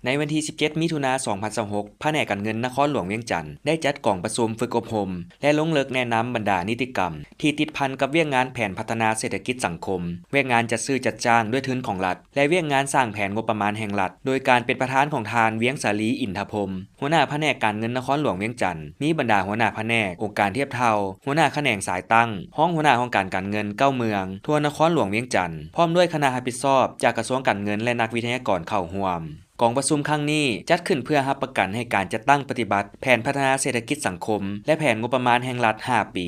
ในวันที่ 17 มิถุนายน 2026 แผนกการเงินนครหลวงเวียงจันทน์ได้จัดกองประชุมฝึกอบรมและลงเลิกแนะนำบรรดานิติกรรมที่ติดพันกับเวียกงานแผนพัฒนาเศรษฐกิจสังคมเวียกงานจัดซื้อจัดจ้างด้วยทุนของรัฐและเวียกงานสร้างแผนงบประมาณแห่งรัฐโดยการเป็นประธานของทานเวียงสาลีอินทพรมหัวหน้าแผนกการเงินนครหลวงเวียงจันทน์มีบรรดาหัวหน้าแผนกองค์การเทียบเท่าหัวหน้าแขนงสายตั้งห้องหัวหน้าของการเงิน9เมืองทั่วนครหลวงเวียงจันทน์พร้อมด้วยคณะรับผิดชอบจากกระทรวงการเงินและนักวิทยากรเข้าร่วมกองประชุมครั้งนี้จัดขึ้นเพื่อรับประกันให้การจัดตั้งปฏิบัติแผนพัฒนาเศรษฐกิจสังคมและแผนงบประมาณแห่งรัฐ5ปี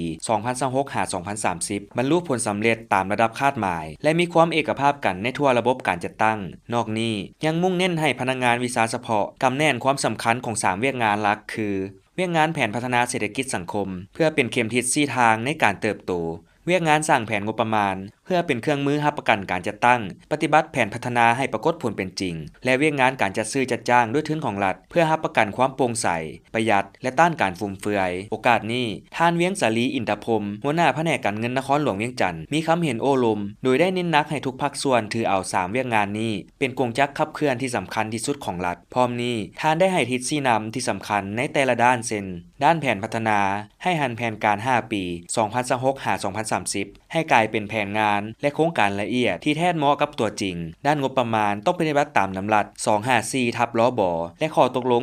2026-2030 บรรลุผลสำเร็จตามระดับคาดหมายและมีความเอกภาพกันในทั่วระบบการจัดตั้งนอกนี้ยังมุ่งเน้นให้พนักงานวิชาเฉพาะกำแน่นความสำคัญของ3เวียกงานหลักคือเวียกงานแผนพัฒนาเศรษฐกิจสังคมเพื่อเป็นเข็มทิศ4ทางในการเติบโตเวียกงานสร้างแผนงบประมาณเพื่อเป็นเครื่องมือรับประกันการจัดตั้งปฏิบัติแผนพัฒนาให้ปรากฏผลเป็นจริงและเวียกงานการจัดซื้อจัดจ้างด้วยทุนของรัฐเพื่อรับประกันความโปร่งใสประหยัดและต้านการฟุ่มเฟือยโอกาสนี้ท่านเวียงสาลีอินทพรมหัวหน้าแผนกการเงินนครหลวงเวียงจันทน์มีคำเห็นโอ้ลมโดยได้เน้นหนักให้ทุกภาคส่วนถือเอา3เวียกงานนี้เป็นกลจักรขับเคลื่อนที่สำคัญที่สุดของรัฐพร้อมนี้ท่านได้ให้ทิศชี้นำที่สำคัญในแต่ละด้านเช่นด้านแผนพัฒนาให้หันแผนการ5ปี 2026-2030 ให้กลายเป็นแผนงานและโครงการละเอียดที่แท้เหมาะกับตัวจริงด้านงบประมาณต้องปฏิบัติตามนำรัฐ 254/ลบและข้อตกลง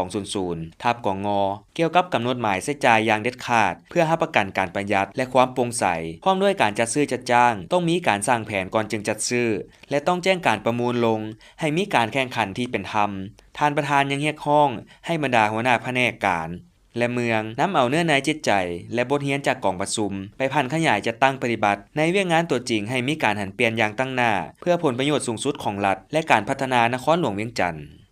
0200/กงเกี่ยวกับกำหนดหมายใช้จ่ายอย่างเด็ดขาดเพื่อรับประกันการประหยัดและความโปร่งใสพร้อมด้วยการจัดซื้อจัดจ้างต้องมีการสร้างแผนก่อนจึงจัดซื้อและต้องแจ้งการประมูลลงให้มีการแข่งขันที่เป็นธรรมท่านประธานยังเรียกร้องให้บรรดาหัวหน้าแผนกการและเมืองนำเอาเนื้อในจิตใจและบทเรียนจากกองประชุมไปพันขยายจัดตั้งปฏิบัติในเวียกงานตัวจริงให้มีการหันเปลี่ยนอย่างตั้งหน้าเพื่อผลประโยชน์สูงสุดของรัฐและการพัฒนานครหลวงเวียงจันทน์